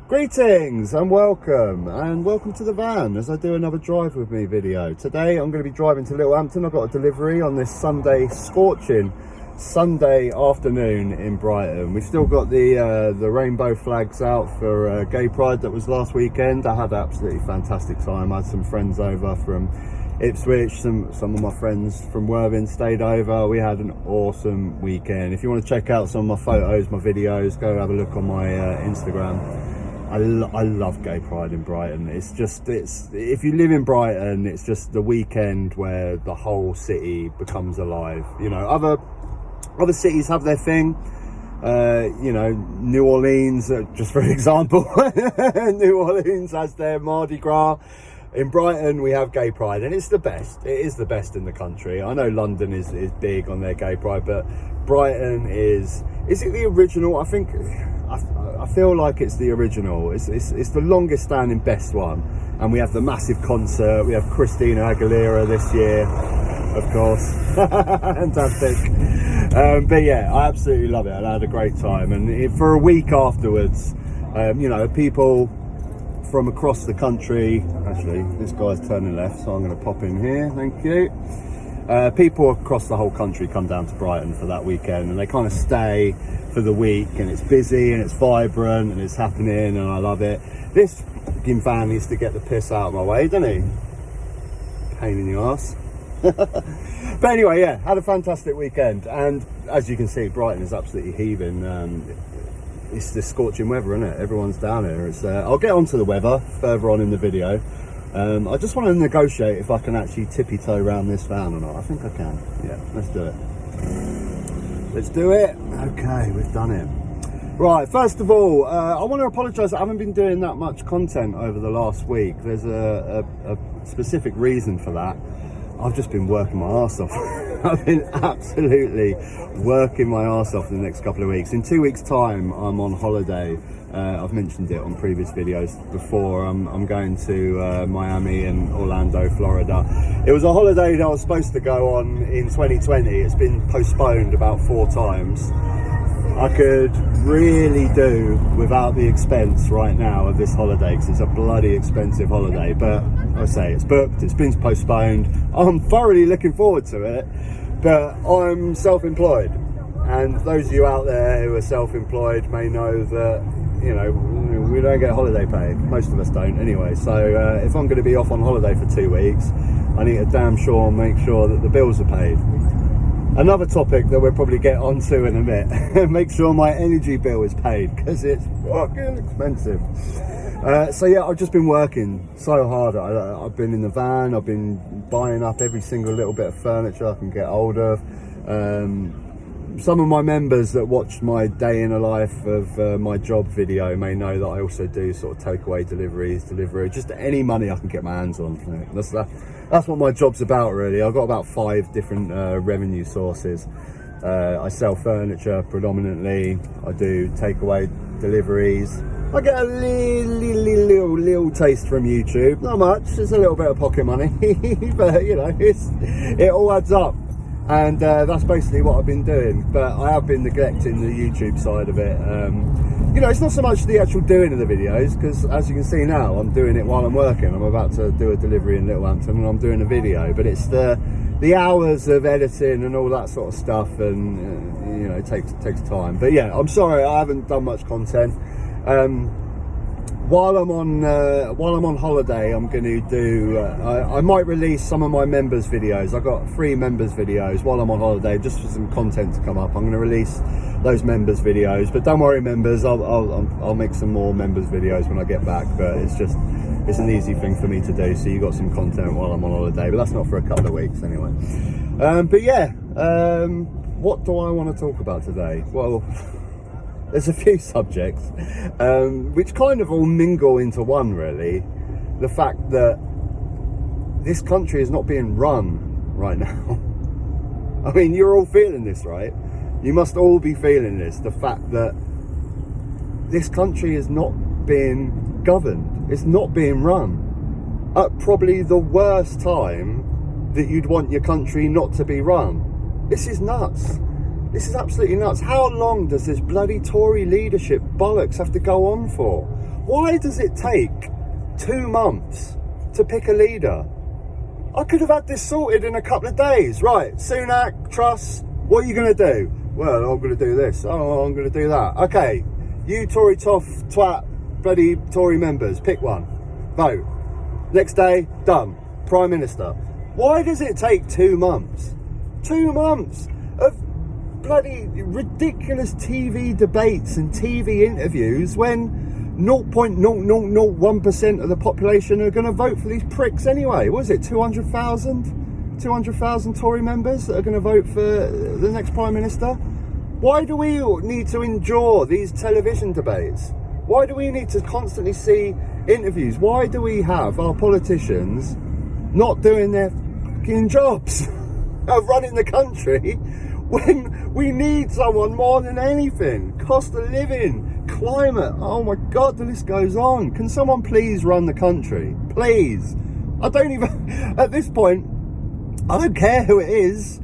Greetings and welcome to the van as I do another drive with me video. Today I'm going to be driving to Littlehampton. I've got a delivery on this Sunday, scorching Sunday afternoon in Brighton. We've still got the rainbow flags out for Gay Pride that was last weekend. I had an absolutely fantastic time. I had some friends over from Ipswich, some of my friends from Worthing stayed over. We had an awesome weekend. If you want to check out some of my photos, my videos, go have a look on my Instagram. I love Gay Pride in Brighton. It's if you live in Brighton, it's just the weekend where the whole city becomes alive. You know, other cities have their thing. You know, New Orleans, just for example, New Orleans has their Mardi Gras. In Brighton, we have Gay Pride, and it's the best. It is the best in the country. I know London is big on their Gay Pride, but Brighton is it the original? I feel like it's the original. It's the longest standing best one, and we have the massive concert. We have Christina Aguilera this year, of course. Fantastic. But yeah, I absolutely love it. I had a great time, and for a week afterwards, you know, people from across the country. Actually, this guy's turning left, so I'm going to pop in here. Thank you. People across the whole country come down to Brighton for that weekend, and they kind of stay for the week, and it's busy and it's vibrant and it's happening, and I love it. This fucking van needs to get the piss out of my way, doesn't he? Pain in the arse. But anyway, yeah, had a fantastic weekend, and as you can see, Brighton is absolutely heaving. It's this scorching weather, isn't it? Everyone's down here. I'll get onto the weather further on in the video. I just want to negotiate if I can actually tippy-toe around this van or not. I think I can. Yeah, let's do it. Let's do it. Okay, we've done it. Right, first of all, I want to apologise. I haven't been doing that much content over the last week. There's a specific reason for that. I've just been working my arse off. I've been absolutely working my arse off the next couple of weeks. In 2 weeks' time, I'm on holiday. I've mentioned it on previous videos before. I'm going to Miami and Orlando, Florida. It was a holiday that I was supposed to go on in 2020. It's been postponed about 4 times. I could really do without the expense right now of this holiday, because it's a bloody expensive holiday. But I say it's booked, it's been postponed. I'm thoroughly looking forward to it, but I'm self-employed, and those of you out there who are self-employed may know that, you know, we don't get holiday pay. Most of us don't anyway. So if I'm going to be off on holiday for 2 weeks, I need to damn sure make sure that the bills are paid. Another topic that we'll probably get onto in a bit. Make sure my energy bill is paid, because it's fucking expensive. So yeah, I've just been working so hard. I've been in the van. I've been buying up every single little bit of furniture I can get hold of. Some of my members that watched my day in a life of my job video may know that I also do sort of takeaway delivery, just any money I can get my hands on. That's what my job's about, really. I've got about 5 different revenue sources. I sell furniture predominantly. I do takeaway deliveries. I get a little taste from YouTube. Not much. It's a little bit of pocket money, but you know, it all adds up. And that's basically what I've been doing, but I have been neglecting the YouTube side of it. You know, it's not so much the actual doing of the videos, because as you can see now, I'm doing it while I'm working. I'm about to do a delivery in Littlehampton, and I'm doing a video, but it's the hours of editing and all that sort of stuff, and you know, it takes time. But yeah, I'm sorry I haven't done much content. While I'm on holiday, I'm going to do. I might release some of my members' videos. I've got 3 members' videos while I'm on holiday, just for some content to come up. I'm going to release those members' videos, but don't worry, members. I'll make some more members' videos when I get back. But it's an easy thing for me to do. So you got some content while I'm on holiday, but that's not for a couple of weeks anyway. But yeah, what do I want to talk about today? Well, there's a few subjects which kind of all mingle into one, really. The fact that this country is not being run right now. I mean, you're all feeling this, right? You must all be feeling this. The fact that this country is not being governed. It's not being run. At probably the worst time that you'd want your country not to be run. This is nuts. This is absolutely nuts. How long does this bloody Tory leadership bollocks have to go on for? Why does it take 2 months to pick a leader? I could have had this sorted in a couple of days. Right, Sunak, Truss, what are you going to do? Well, I'm going to do this. Oh, I'm going to do that. Okay, you Tory toff, twat, bloody Tory members, pick one. Vote. Next day, done. Prime Minister. Why does it take 2 months? 2 months of bloody ridiculous TV debates and TV interviews when 0.0001% of the population are going to vote for these pricks anyway. What is it, 200,000? 200,000 Tory members that are going to vote for the next Prime Minister? Why do we need to endure these television debates? Why do we need to constantly see interviews? Why do we have our politicians not doing their fucking jobs of running the country when we need someone more than anything? Cost of living, climate, oh my God, the list goes on. Can someone please run the country? Please. I don't even, at this point, I don't care who it is.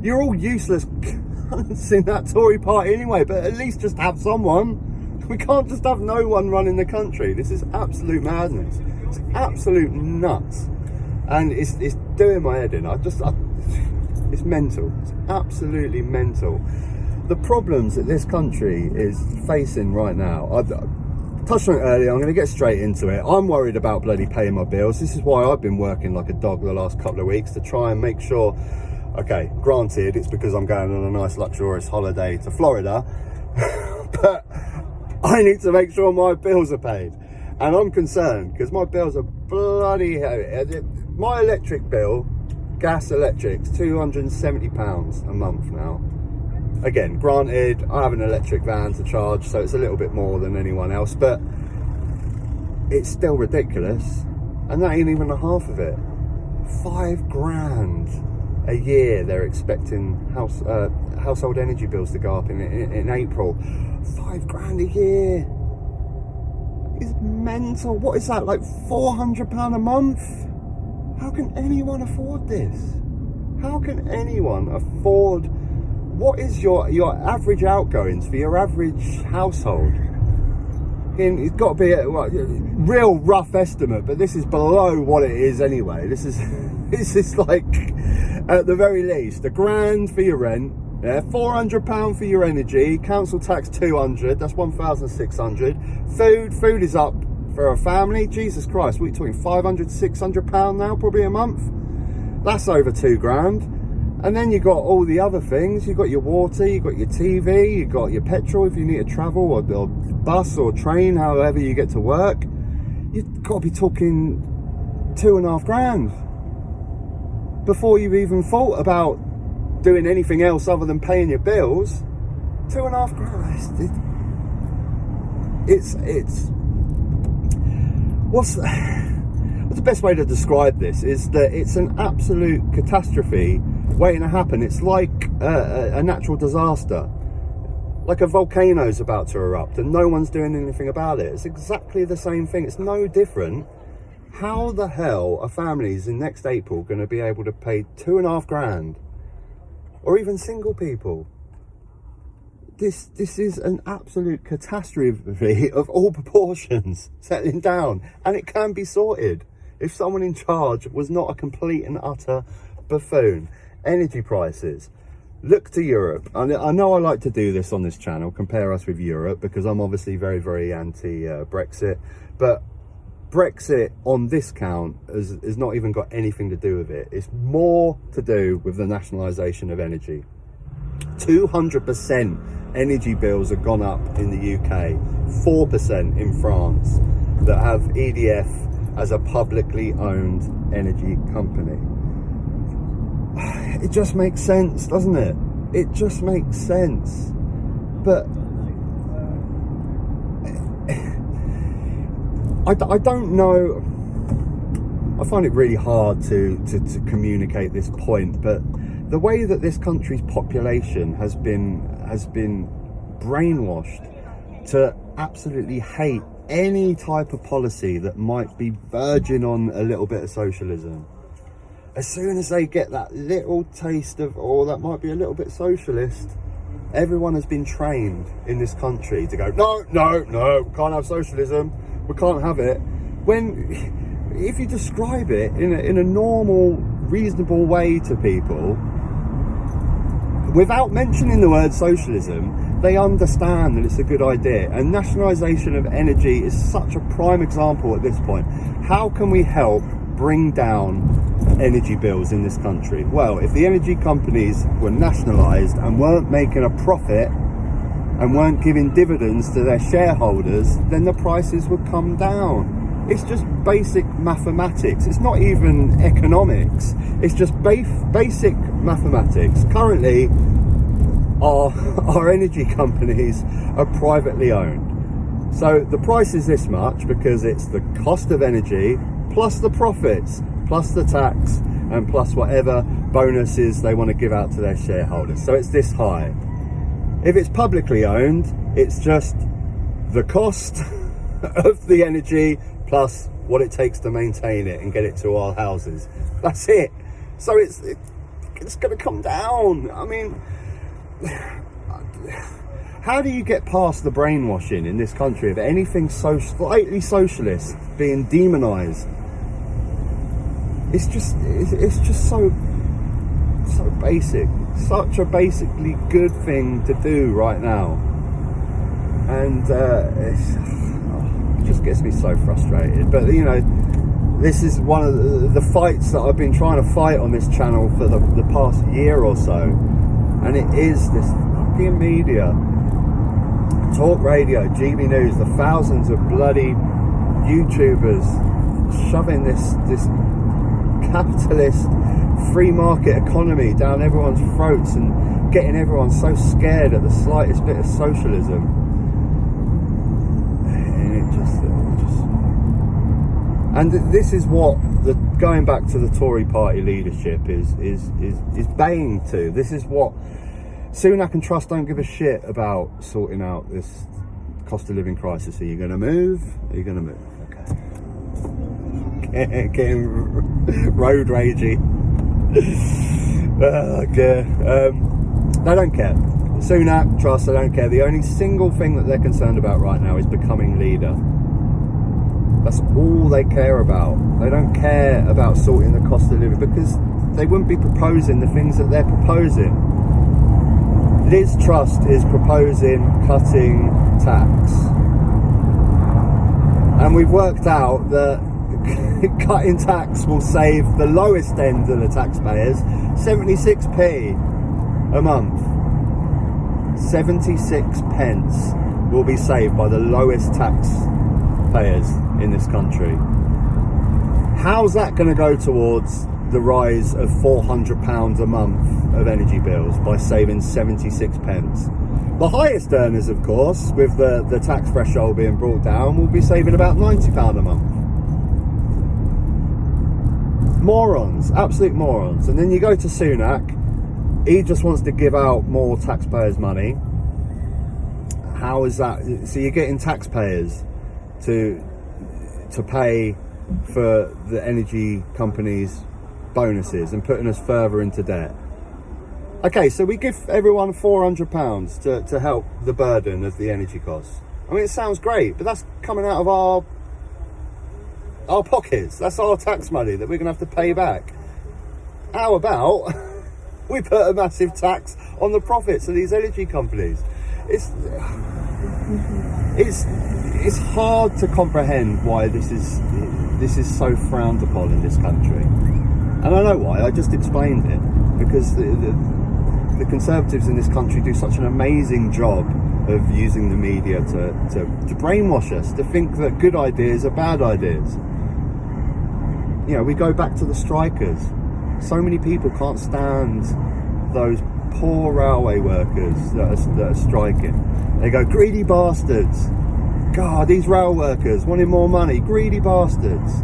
You're all useless in that Tory party anyway, but at least just have someone. We can't just have no one running the country. This is absolute madness. It's absolute nuts. And it's doing my head in. It's mental. It's absolutely mental. The problems that this country is facing right now, I touched on it earlier, I'm going to get straight into it. I'm worried about bloody paying my bills. This is why I've been working like a dog the last couple of weeks to try and make sure, okay, granted, it's because I'm going on a nice luxurious holiday to Florida, but I need to make sure my bills are paid. And I'm concerned because my bills are bloody heavy. My electric bill, gas electric's £270 a month now. Again, granted, I have an electric van to charge, so it's a little bit more than anyone else, but it's still ridiculous. And that ain't even the half of it. £5,000 a year they're expecting household energy bills to go up in April. £5,000 a year. It's mental. What is that, like £400 a month? How can anyone afford this? How can anyone afford? What is your average outgoings for your average household? It's got to be a real rough estimate, but this is below what it is anyway. This is like, at the very least, £1,000 for your rent, yeah, £400 for your energy, council tax 200, that's 1,600. Food is up for a family. Jesus Christ, what are you talking, £500, £600 now, probably a month? That's over £2,000. And then you got all the other things. You got your water, you got your TV, you got your petrol if you need to travel, or bus or train, however you get to work. You've got to be talking £2,500 before you've even thought about doing anything else other than paying your bills. £2,500. It's what's the best way to describe this is that it's an absolute catastrophe waiting to happen. It's like a natural disaster, like a volcano's about to erupt and no one's doing anything about it. It's exactly the same thing. It's no different. How the hell are families in next April going to be able to pay £2,500, or even single people? This is an absolute catastrophe of all proportions settling down, and it can be sorted if someone in charge was not a complete and utter buffoon. Energy prices. Look to Europe. I know I like to do this on this channel, compare us with Europe, because I'm obviously very, very anti-Brexit. But Brexit, on this count, has not even got anything to do with it. It's more to do with the nationalisation of energy. 200% energy bills have gone up in the UK, 4% in France, that have EDF as a publicly owned energy company. It just makes sense, doesn't it? It just makes sense. But I don't know. I find it really hard to communicate this point, but the way that this country's population has been brainwashed to absolutely hate any type of policy that might be verging on a little bit of socialism. As soon as they get that little taste of, oh, that might be a little bit socialist, everyone has been trained in this country to go, no, can't have socialism. we can't have it. When, if you describe it in a normal, reasonable way to people, without mentioning the word socialism, they understand that it's a good idea. And nationalisation of energy is such a prime example at this point. How can we help bring down energy bills in this country? Well, if the energy companies were nationalised and weren't making a profit and weren't giving dividends to their shareholders, then the prices would come down. It's just basic mathematics. It's not even economics. It's just basic mathematics. Currently, our energy companies are privately owned. So the price is this much because it's the cost of energy plus the profits, plus the tax, and plus whatever bonuses they want to give out to their shareholders. So it's this high. If it's publicly owned, it's just the cost of the energy plus what it takes to maintain it and get it to our houses. That's it. So it's going to come down. I mean, how do you get past the brainwashing in this country of anything so slightly socialist being demonised? It's just so basic, such a basically good thing to do right now, and it just gets me so frustrated. But you know, this is one of the fights that I've been trying to fight on this channel for the past year or so, and it is this fucking media, talk radio, GB News, the thousands of bloody YouTubers shoving this capitalist free market economy down everyone's throats and getting everyone so scared at the slightest bit of socialism. And this is what going back to the Tory party leadership is baying to. This is what Sunak and Truss don't give a shit about sorting out this cost of living crisis. Are you going to move? Are you going to move? Okay. Getting road ragey. They don't care. Sunak, Truss, they don't care. The only single thing that they're concerned about right now is becoming leader. That's all they care about. They don't care about sorting the cost of living because they wouldn't be proposing the things that they're proposing. Liz Truss is proposing cutting tax. And we've worked out that cutting tax will save the lowest end of the taxpayers 76p a month. 76 pence will be saved by the lowest taxpayers in this country. How's that going to go towards the rise of £400 a month of energy bills by saving 76 pence? The highest earners, of course, with the tax threshold being brought down, will be saving about £90 a month. Morons, absolute morons. And then you go to Sunak, he just wants to give out more taxpayers' money. How is that? So you're getting taxpayers to pay for the energy companies' bonuses and putting us further into debt. Okay, so we give everyone £400 to help the burden of the energy costs. I mean, it sounds great, but that's coming out of our pockets. That's our tax money that we're going to have to pay back. How about we put a massive tax on the profits of these energy companies? It's hard to comprehend why this is so frowned upon in this country. And I know why. I just explained it. Because the Conservatives in this country do such an amazing job of using the media to brainwash us, to think that good ideas are bad ideas. You know, we go back to the strikers. So many people can't stand those poor railway workers that are striking. They go, greedy bastards. God, these rail workers wanting more money, greedy bastards.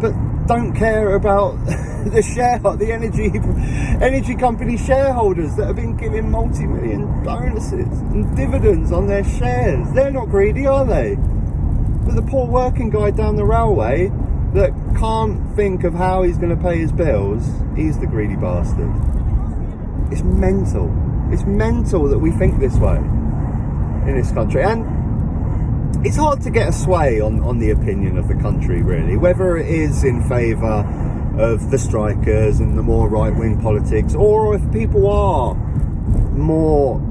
But don't care about the energy company shareholders that have been given multi-million bonuses and dividends on their shares. They're not greedy, are they? But the poor working guy down the railway that can't think of how he's going to pay his bills, he's the greedy bastard. It's mental. It's mental that we think this way in this country. And it's hard to get a sway on the opinion of the country, really, whether it is in favour of the strikers and the more right-wing politics, or if people are more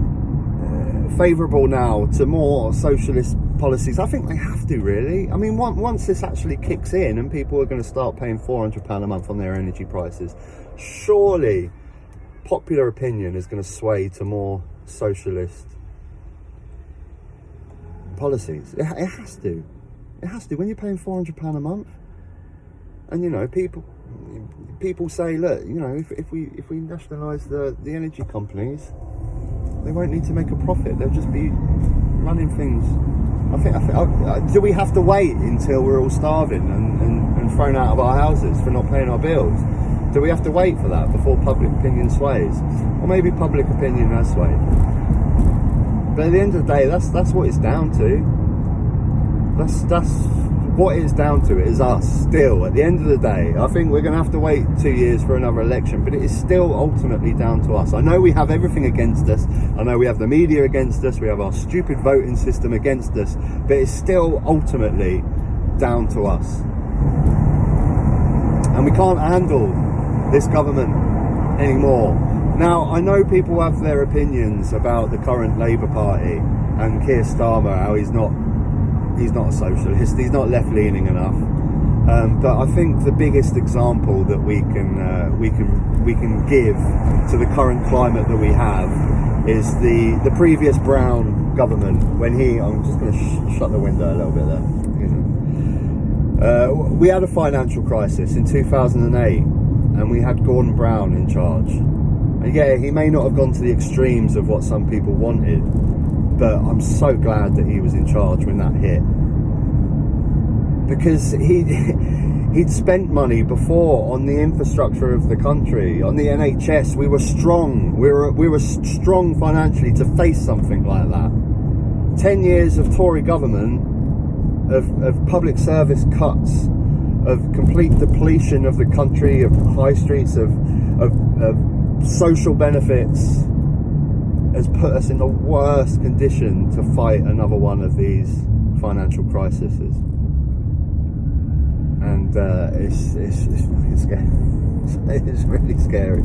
favourable now to more socialist policies. I think they have to, really. I mean, once this actually kicks in and people are going to start paying £400 a month on their energy prices, surely popular opinion is going to sway to more socialist policies. It has to. It has to. When you're paying £400 a month, and you know, people say, look, you know, if we nationalise the energy companies, they won't need to make a profit. They'll just be running things. I think do we have to wait until we're all starving and thrown out of our houses for not paying our bills? Do we have to wait for that before public opinion sways? Or maybe public opinion has swayed. But at the end of the day, that's what it's down to. That's what it's down to. It is us still. At the end of the day, I think we're going to have to wait 2 years for another election, but it is still ultimately down to us. I know we have everything against us. I know we have the media against us. We have our stupid voting system against us, but it's still ultimately down to us. And we can't handle this government anymore. Now, I know people have their opinions about the current Labour Party and Keir Starmer, how he's not a socialist, he's not left-leaning enough. But I think the biggest example that we can give to the current climate that we have is the previous Brown government. When I'm just going to shut the window a little bit there. We had a financial crisis in 2008, and we had Gordon Brown in charge. And yeah, he may not have gone to the extremes of what some people wanted, but I'm so glad that he was in charge when that hit, because he'd spent money before on the infrastructure of the country, on the NHS. We were strong. We were strong financially to face something like that. 10 years of Tory government, of public service cuts, of complete depletion of the country, of high streets, of social benefits, has put us in the worst condition to fight another one of these financial crises. And it's scary. It's really scary.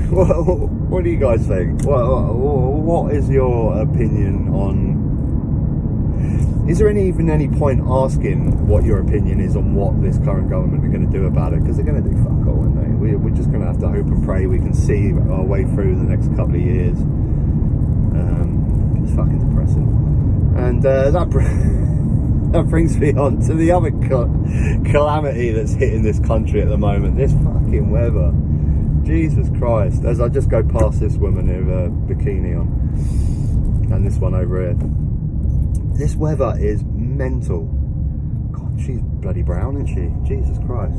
What do you guys think? What is your opinion on? Is there even any point asking what your opinion is on what this current government are going to do about it? Because they're going to do fuck all, aren't they? We're just going to have to hope and pray we can see our way through the next couple of years. It's fucking depressing. And that brings me on to the other calamity that's hitting this country at the moment. This fucking weather. Jesus Christ. As I just go past this woman with a bikini on, and this one over here. This weather is mental. God, she's bloody brown, isn't she? Jesus Christ.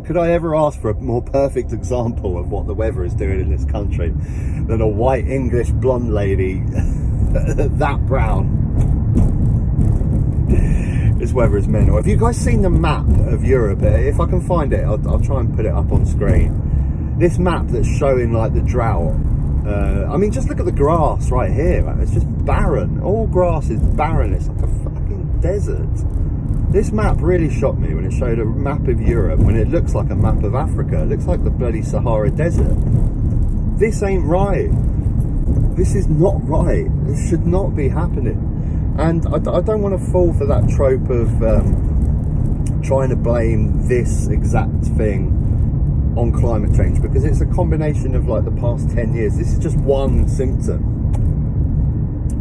Could I ever ask for a more perfect example of what the weather is doing in this country than a white English blonde lady that brown? This weather is mental. Have you guys seen the map of Europe? If I can find it, I'll try and put it up on screen. This map that's showing like the drought. I mean, just look at the grass right here, man. It's just barren. All grass is barren. It's like a fucking desert. This map really shocked me when it showed a map of Europe, when it looks like a map of Africa. It looks like the bloody Sahara Desert. This ain't right. This is not right. This should not be happening. And I don't want to fall for that trope of trying to blame this exact thing on climate change, because it's a combination of like the past 10 years. This is just one symptom.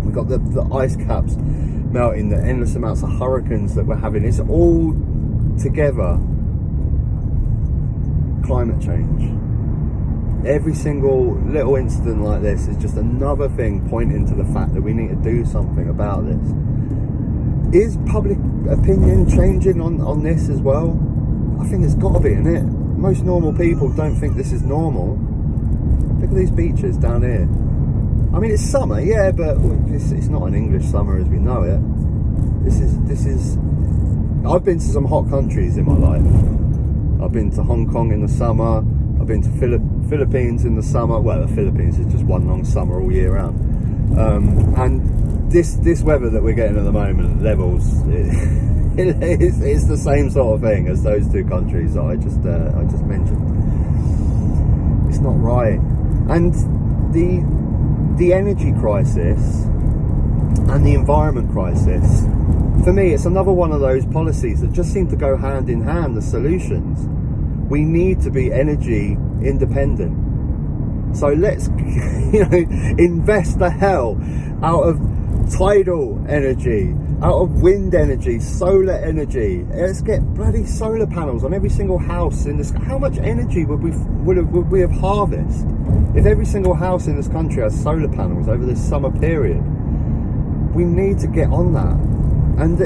We've got the ice caps melting, the endless amounts of hurricanes that we're having. It's all together climate change. Every single little incident like this is just another thing pointing to the fact that we need to do something about this. Is public opinion changing on this as well? I think it's got to be, isn't it? Most normal people don't think this is normal. Look at these beaches down here. I mean, it's summer, yeah, but it's not an English summer as we know it. This is. I've been to some hot countries in my life. I've been to Hong Kong in the summer. I've been to Philippines in the summer. Well, the Philippines is just one long summer all year round. And this weather that we're getting at the moment, levels, it's the same sort of thing as those two countries that I just mentioned. It's not right. And the energy crisis and the environment crisis, for me, it's another one of those policies that just seem to go hand in hand, the solutions. We need to be energy independent. So let's, invest the hell out of tidal energy, out of wind energy, solar energy. Let's get bloody solar panels on every single house in this. How much energy would we have harvested if every single house in this country has solar panels over this summer period? We need to get on that, and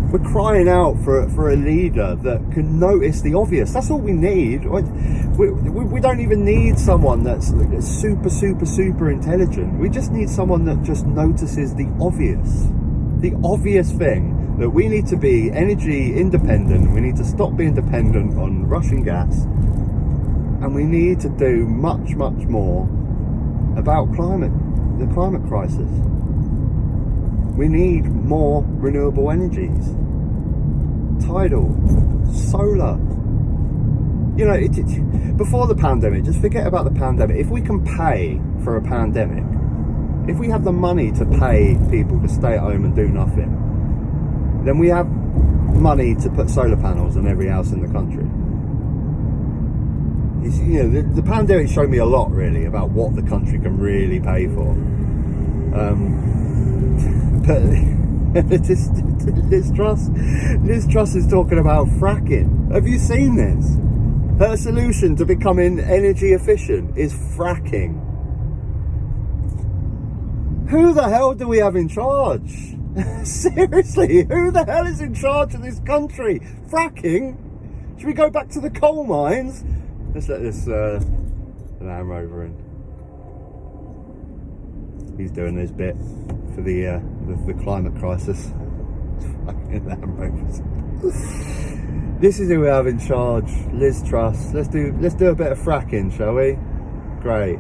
we're crying out for a leader that can notice the obvious. That's all we need. We don't even need someone that's super intelligent. We just need someone that just notices the obvious thing, that we need to be energy independent. We need to stop being dependent on Russian gas, and we need to do much more about the climate crisis. We need more renewable energies, tidal, solar. Before the pandemic, just forget about the pandemic. If we can pay for a pandemic, if we have the money to pay people to stay at home and do nothing, then we have money to put solar panels on every house in the country. The pandemic showed me a lot, really, about what the country can really pay for. But Liz Truss is talking about fracking. Have you seen this? Her solution to becoming energy efficient is fracking. Who the hell do we have in charge? Seriously, who the hell is in charge of this country? Fracking? Should we go back to the coal mines? Let's let this Land Rover in. He's doing his bit for the climate crisis. Fucking Land Rovers. This is who we have in charge, Liz Truss. Let's do a bit of fracking, shall we? Great.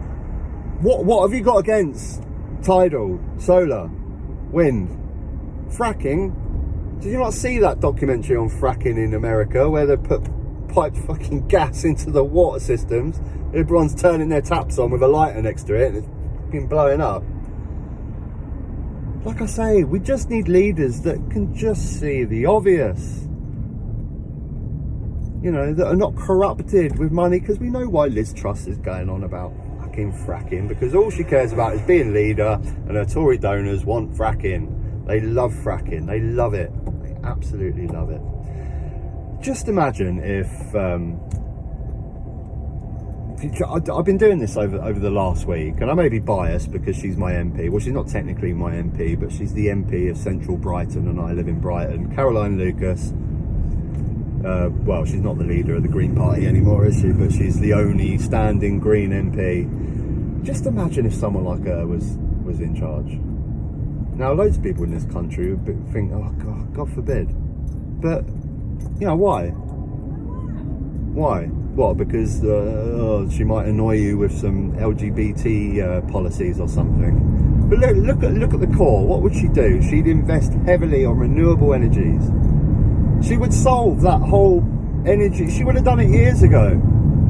What have you got against tidal, solar, wind, fracking? Did you not see that documentary on fracking in America where they put piped fucking gas into the water systems? Everyone's turning their taps on with a lighter next to it and it's fucking blowing up. Like I say, we just need leaders that can just see the obvious. That are not corrupted with money, because we know why Liz Truss is going on about fucking fracking, because all she cares about is being leader, and her Tory donors want fracking. They love fracking. They love it. They absolutely love it. Just imagine if I've been doing this over the last week, and I may be biased because she's my MP. Well, she's not technically my MP, but she's the MP of Central Brighton, and I live in Brighton. Caroline Lucas. Well, she's not the leader of the Green Party anymore, is she? But she's the only standing Green MP. Just imagine if someone like her was in charge. Now, loads of people in this country would think, oh God forbid. But why? Why? What? Because she might annoy you with some LGBT policies or something. But look at the core. What would she do? She'd invest heavily on renewable energies. She would solve that whole energy. She would have done it years ago.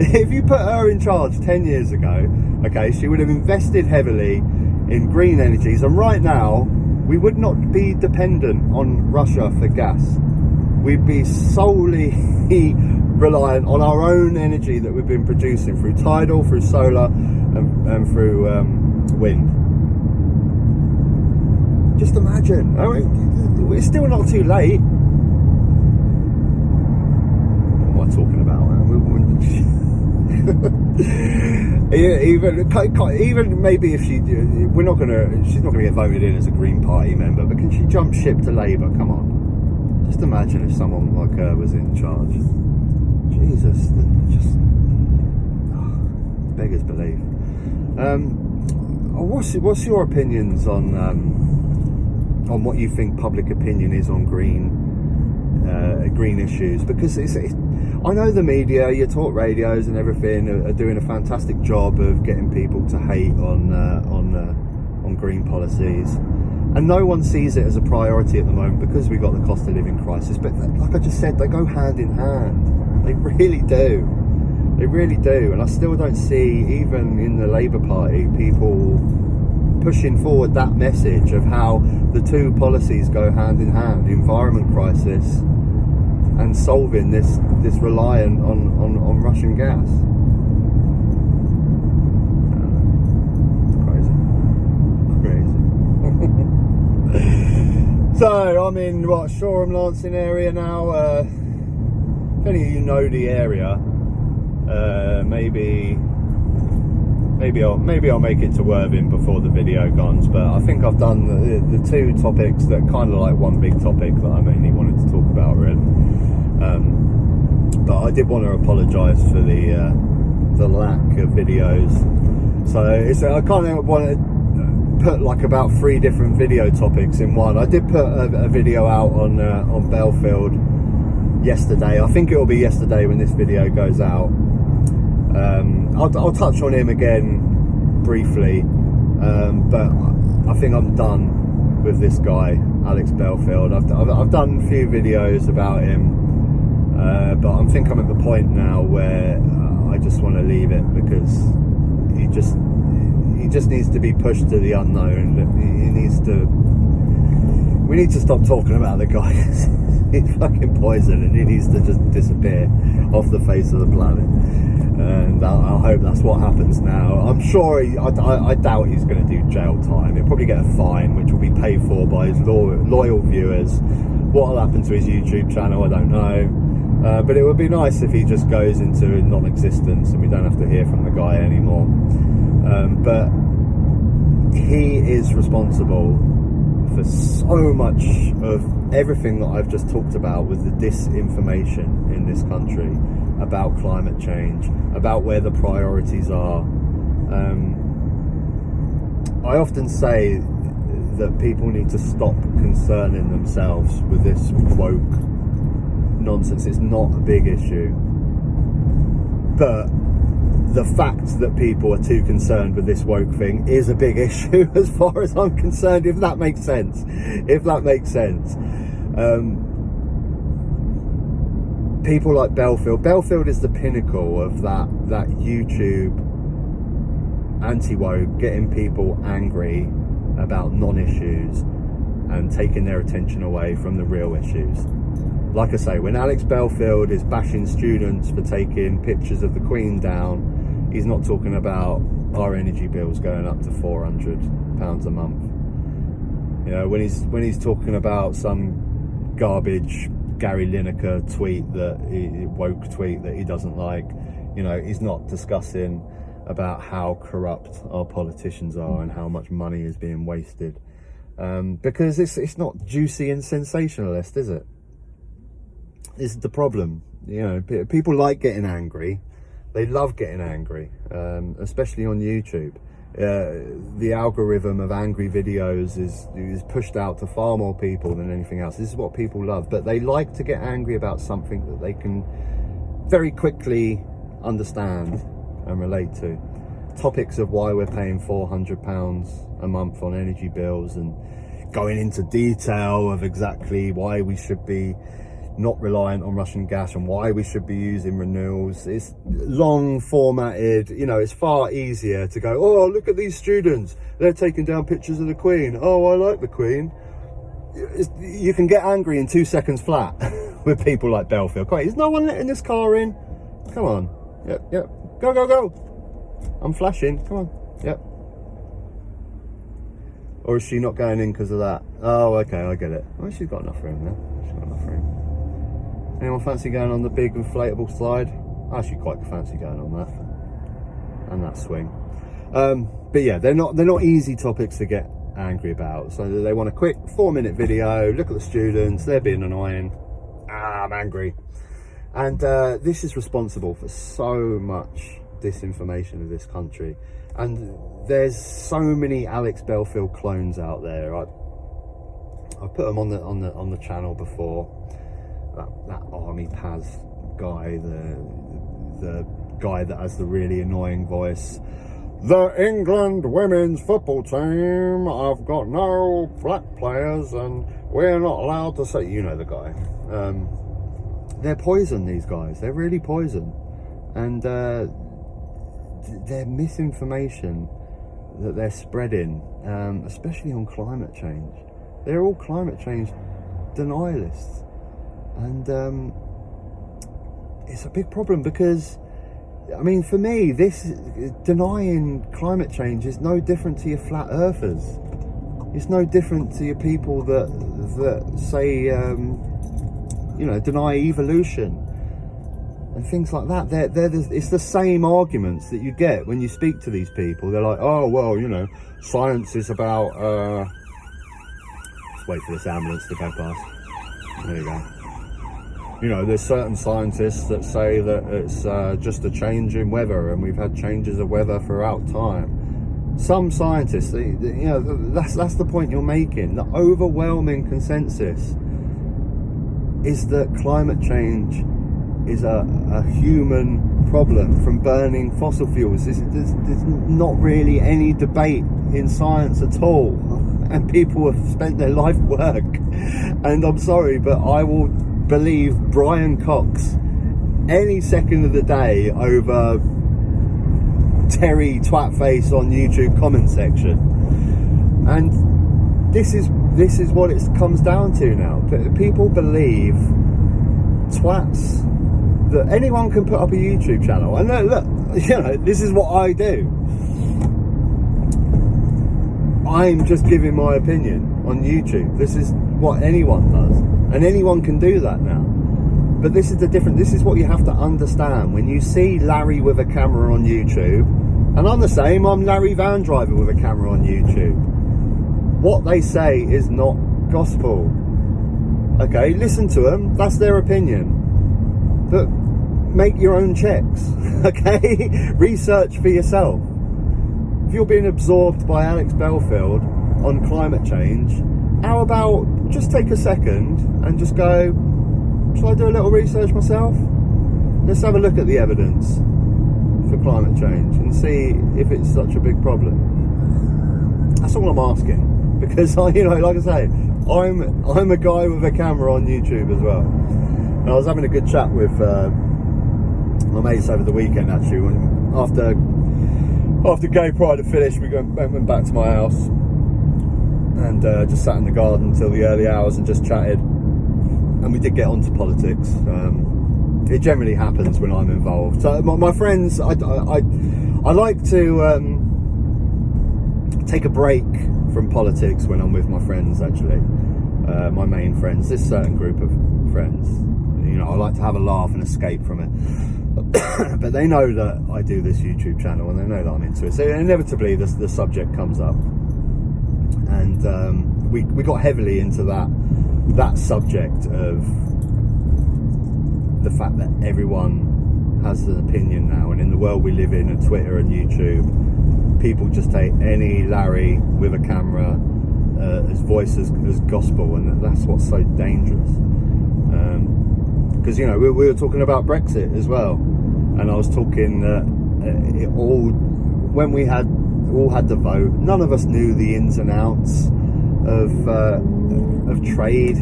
If you put her in charge 10 years ago, okay, she would have invested heavily in green energies, and right now we would not be dependent on Russia for gas. We'd be solely reliant on our own energy that we've been producing through tidal, through solar, and through wind. Just imagine. It's still not too late. What am I talking about? even maybe if she's not gonna get voted in as a Green Party member, but can she jump ship to Labour? Come on. Just imagine if someone like her was in charge. Jesus, just beggars belief. What's your opinions on what you think public opinion is on green issues? Because I know the media, your talk radios and everything are doing a fantastic job of getting people to hate on green policies, and no one sees it as a priority at the moment because we've got the cost of living crisis. But like I just said, they go hand in hand. They really do. They really do. And I still don't see, even in the Labour Party, people pushing forward that message of how the two policies go hand in hand: the environment crisis and solving this reliant on Russian gas. So I'm in Shoreham Lancing area now. If any of you know the area, maybe I'll make it to Worthing before the video goes. But I think I've done the two topics that kind of like one big topic that I mainly wanted to talk about, really. But I did want to apologise for the lack of videos. So I kind of want to put like about 3 different video topics in one. I did put a video out on Belfield yesterday. I think it will be yesterday when this video goes out. I'll touch on him again briefly, but I think I'm done with this guy, Alex Belfield. I've done a few videos about him, but I think I'm at the point now where I just want to leave it, because he just needs to be pushed to the unknown. We need to stop talking about the guy. He's fucking poison, and he needs to just disappear off the face of the planet. And I hope that's what happens now. I'm sure I doubt he's going to do jail time. He'll probably get a fine, which will be paid for by his loyal viewers. What will happen to his YouTube channel, I don't know. But it would be nice if he just goes into non-existence and we don't have to hear from the guy anymore. But he is responsible for so much of everything that I've just talked about with the disinformation in this country about climate change, about where the priorities are. I often say that people need to stop concerning themselves with this woke nonsense. It's not a big issue, but the fact that people are too concerned with this woke thing is a big issue as far as I'm concerned, if that makes sense. People like Belfield is the pinnacle of that YouTube anti-woke, getting people angry about non-issues and taking their attention away from the real issues. Like I say, when Alex Belfield is bashing students for taking pictures of the Queen down, he's not talking about our energy bills going up to £400 a month. You know, when he's talking about some garbage Gary Lineker woke tweet that he doesn't like, you know, he's not discussing about how corrupt our politicians are and how much money is being wasted, because it's not juicy and sensationalist, is it? This is the problem. You know, people like getting angry. They love getting angry, especially on YouTube. The algorithm of angry videos is pushed out to far more people than anything else. This is what people love, but they like to get angry about something that they can very quickly understand and relate to. Topics of why we're paying £400 a month on energy bills, and going into detail of exactly why we should be not reliant on Russian gas and why we should be using renewals. It's long formatted. You know, it's far easier to go, oh, look at these students, they're taking down pictures of the Queen. Oh, I like the Queen. You can get angry in 2 seconds flat with people like Belfield. Is no one letting this car in? Come on. Yep. Go. I'm flashing. Come on. Yep. Or is she not going in because of that? Oh, okay, I get it. Well, she's got enough room there. Anyone fancy going on the big inflatable slide? I actually quite fancy going on that and that swing. But yeah, they're not easy topics to get angry about. So they want a quick 4-minute video. Look at the students; they're being annoying. I'm angry, and this is responsible for so much disinformation of this country. And there's so many Alex Belfield clones out there. I've put them on the channel before. That army Paz guy, the guy that has the really annoying voice. The England women's football team have got no black players and we're not allowed to say, you know the guy. They're poison, these guys. They're really poison. And their misinformation that they're spreading, especially on climate change. They're all climate change denialists. And it's a big problem because, I mean, for me, this denying climate change is no different to your flat earthers. It's no different to your people that say, you know, deny evolution and things like that. It's the same arguments that you get when you speak to these people. They're like, oh, well, you know, science is about... Let's wait for this ambulance to go past. There you go. You know, there's certain scientists that say that it's just a change in weather, and we've had changes of weather throughout time. Some scientists, you know, that's the point you're making. The overwhelming consensus is that climate change is a human problem from burning fossil fuels. There's not really any debate in science at all, and people have spent their life work. And I'm sorry, but I will believe Brian Cox any second of the day over Terry Twatface on YouTube comment section. And this is what it comes down to now. People believe twats that anyone can put up a YouTube channel. And look, you know, this is what I do. I'm just giving my opinion on YouTube. This is what anyone does, and anyone can do that now. But this is the difference. This is what you have to understand. When you see Larry with a camera on YouTube, and I'm the same, I'm Larry Van Driver with a camera on YouTube, what they say is not gospel. Okay, listen to them, that's their opinion, but make your own checks. Okay, research for yourself. If you're being absorbed by Alex Belfield on climate change, how about just take a second and just go, shall I do a little research myself? Let's have a look at the evidence for climate change and see if it's such a big problem. That's all I'm asking, because you know, like I say, I'm a guy with a camera on YouTube as well. And I was having a good chat with my mates over the weekend, actually, when after Gay Pride had finished. We went back to my house and just sat in the garden until the early hours and just chatted. And we did get onto politics. It generally happens when I'm involved. So my friends, I like to take a break from politics when I'm with my friends, actually. My main friends, this certain group of friends. You know, I like to have a laugh and escape from it. But they know that I do this YouTube channel, and they know that I'm into it. So inevitably the subject comes up. And we got heavily into that subject of the fact that everyone has an opinion now, and in the world we live in, and Twitter and YouTube, people just take any Larry with a camera as voice as gospel, and that's what's so dangerous. Because you know, we were talking about Brexit as well, and I was talking when we all had the vote, none of us knew the ins and outs of trade,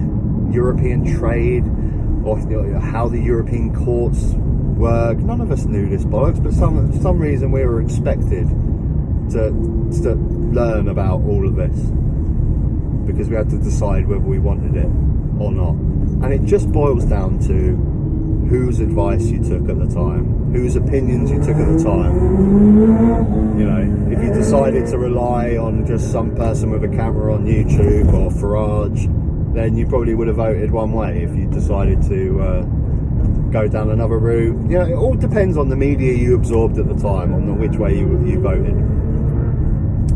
European trade, or how the European courts work. None of us knew this bollocks, but for some reason we were expected to learn about all of this, because we had to decide whether we wanted it or not. And it just boils down to whose advice you took at the time, whose opinions you took at the time. You know, if you decided to rely on just some person with a camera on YouTube or Farage, then you probably would have voted one way. If you decided to go down another route, you know, it all depends on the media you absorbed at the time, on which way you voted.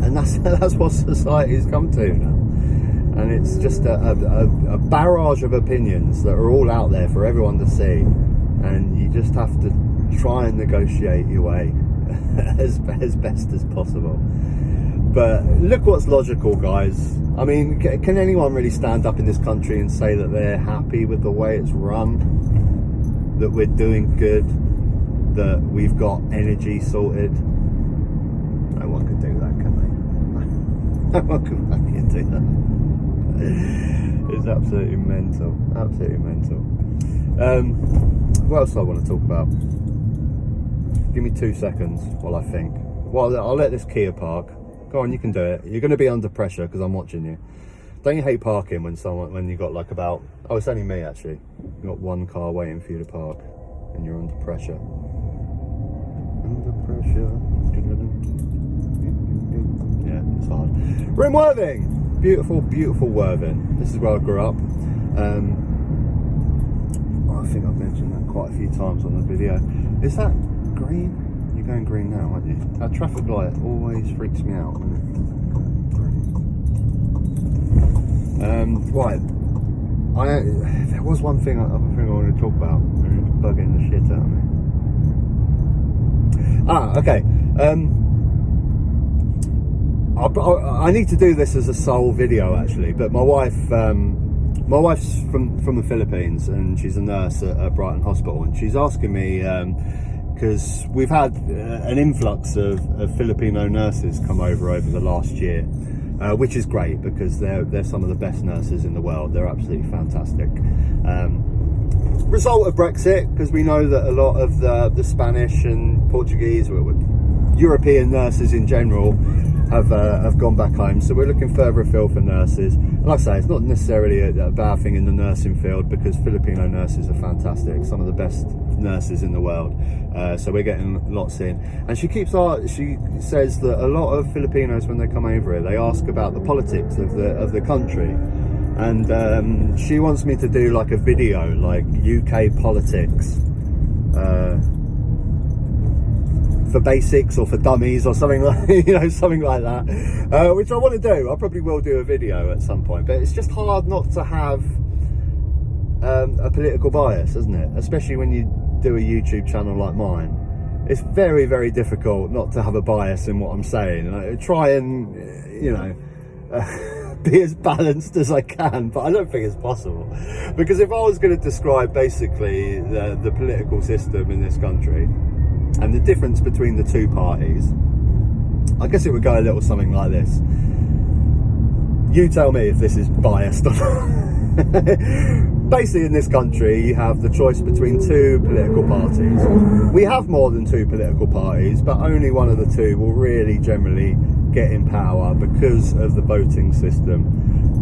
And that's what society's come to now. And it's just a barrage of opinions that are all out there for everyone to see, and you just have to try and negotiate your way as best as possible. But look what's logical, guys. I mean, can anyone really stand up in this country and say that they're happy with the way it's run? that we're doing good, that we've got energy sorted. No one could do that, can they? No one can fucking do that. It's absolutely mental. Absolutely mental. What else do I want to talk about? Give me 2 seconds while I think. Well, I'll let this Kia park. Go on, you can do it. You're going to be under pressure because I'm watching you. Don't you hate parking when you got like about... Oh, it's only me actually. You've got one car waiting for you to park and you're under pressure. Under pressure. Yeah, it's hard. We're in Worthing. Beautiful, beautiful Worthing. This is where I grew up. I think I've mentioned that quite a few times on the video. Is that green? You're going green now, aren't you? That traffic light always freaks me out. Right. There was other thing I wanted to talk about. It's bugging the shit out of me. Okay. I need to do this as a sole video actually, but my wife's from the Philippines and she's a nurse at Brighton Hospital, and she's asking me because we've had an influx of Filipino nurses come over the last year, which is great because they're some of the best nurses in the world. They're absolutely fantastic. Result of Brexit, because we know that a lot of the Spanish and Portuguese, European nurses in general, have gone back home, so we're looking further afield for nurses. And like I say, it's not necessarily a bad thing in the nursing field because Filipino nurses are fantastic, some of the best nurses in the world. So we're getting lots in, and she says that a lot of Filipinos, when they come over here, they ask about the politics of the country, and she wants me to do like a video like UK politics for basics or for dummies or something like something like that, which I want to do. I probably will do a video at some point, but it's just hard not to have a political bias, isn't it? Especially when you do a YouTube channel like mine. It's very, very difficult not to have a bias in what I'm saying, and I try and be as balanced as I can, but I don't think it's possible, because if I was going to describe basically the political system in this country and the difference between the two parties, I guess it would go a little something like this. You tell me if this is biased or not. Basically, in this country, you have the choice between two political parties. We have more than two political parties, but only one of the two will really generally get in power because of the voting system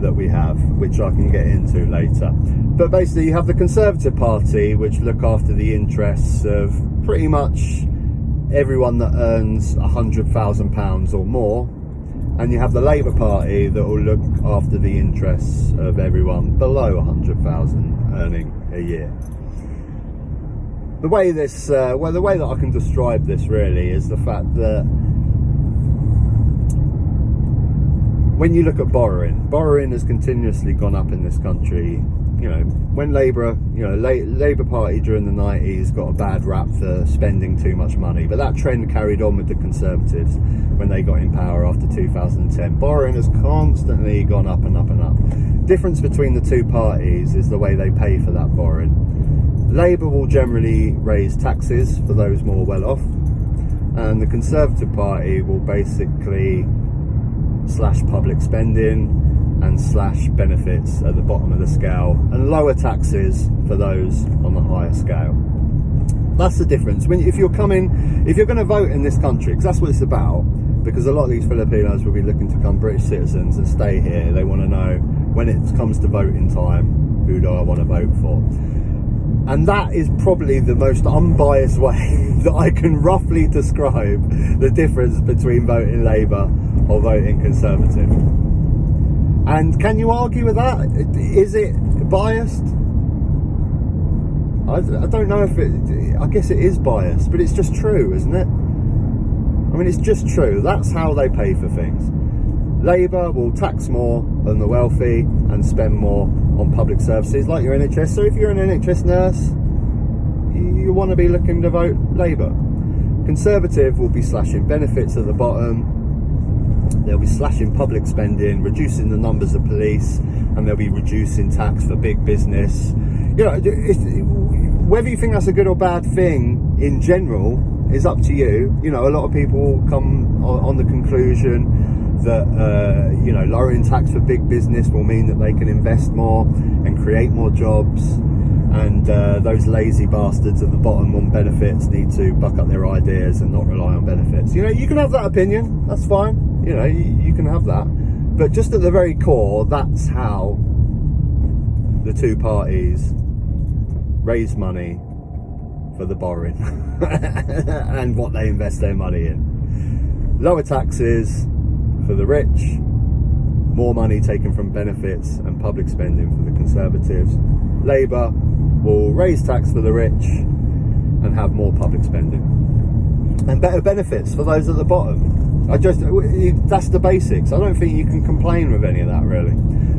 that we have, which I can get into later. But basically, you have the Conservative Party, which look after the interests of pretty much everyone that earns £100,000 or more, and you have the Labour Party that will look after the interests of everyone below 100,000 earning a year. The way that I can describe this really is the fact that when you look at borrowing has continuously gone up in this country. When Labour Party during the 90s got a bad rap for spending too much money, but that trend carried on with the Conservatives when they got in power after 2010. Borrowing has constantly gone up and up and up. Difference between the two parties is the way they pay for that borrowing. Labour will generally raise taxes for those more well off, and the Conservative Party will basically slash public spending and slash benefits at the bottom of the scale and lower taxes for those on the higher scale. That's the difference. If you're going to vote in this country, because that's what it's about, because a lot of these Filipinos will be looking to become British citizens and stay here. They want to know, when it comes to voting time, who do I want to vote for? And that is probably the most unbiased way that I can roughly describe the difference between voting Labour or voting Conservative. And can you argue with that? Is it biased? I don't know if I guess it is biased, but it's just true, isn't it? I mean, it's just true. That's how they pay for things. Labour will tax more on the wealthy and spend more on public services like your NHS. So if you're an NHS nurse, you want to be looking to vote Labour. Conservative will be slashing benefits at the bottom. They'll be slashing public spending, reducing the numbers of police, and they'll be reducing tax for big business. whether you think that's a good or bad thing in general is up to you. You know, a lot of people come on the conclusion that you know, lowering tax for big business will mean that they can invest more and create more jobs, and those lazy bastards at the bottom on benefits need to buck up their ideas and not rely on benefits. You know, you can have that opinion, that's fine. You know, you can have that, but just at the very core, that's how the two parties raise money for the borrowing and what they invest their money in. Lower taxes for the rich, more money taken from benefits and public spending for the Conservatives. Labour will raise tax for the rich and have more public spending and better benefits for those at the bottom. That's the basics. I don't think you can complain with any of that, really.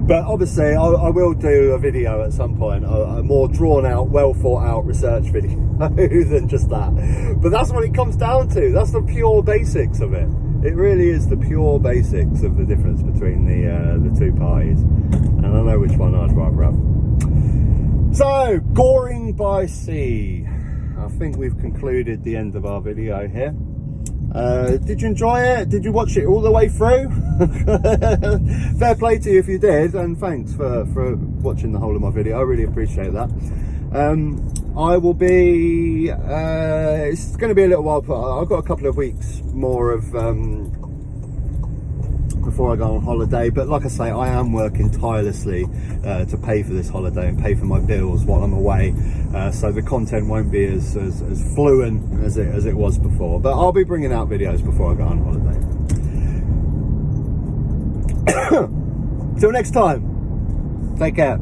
But obviously I will do a video at some point, a more drawn out, well thought out research video than just that. But that's what it comes down to. That's the pure basics of it. It really is the pure basics of the difference between the two parties. And I know which one I'd rather have. So, goring by sea. I think we've concluded the end of our video here. Did you enjoy it? Did you watch it all the way through? Fair play to you if you did, and thanks for watching the whole of my video. I really appreciate that. I will be it's going to be a little while, but I've got a couple of weeks more of before I go on holiday. But like I say, I am working tirelessly to pay for this holiday and pay for my bills while I'm away, so the content won't be as fluent as it was before, but I'll be bringing out videos before I go on holiday. Till next time, take care.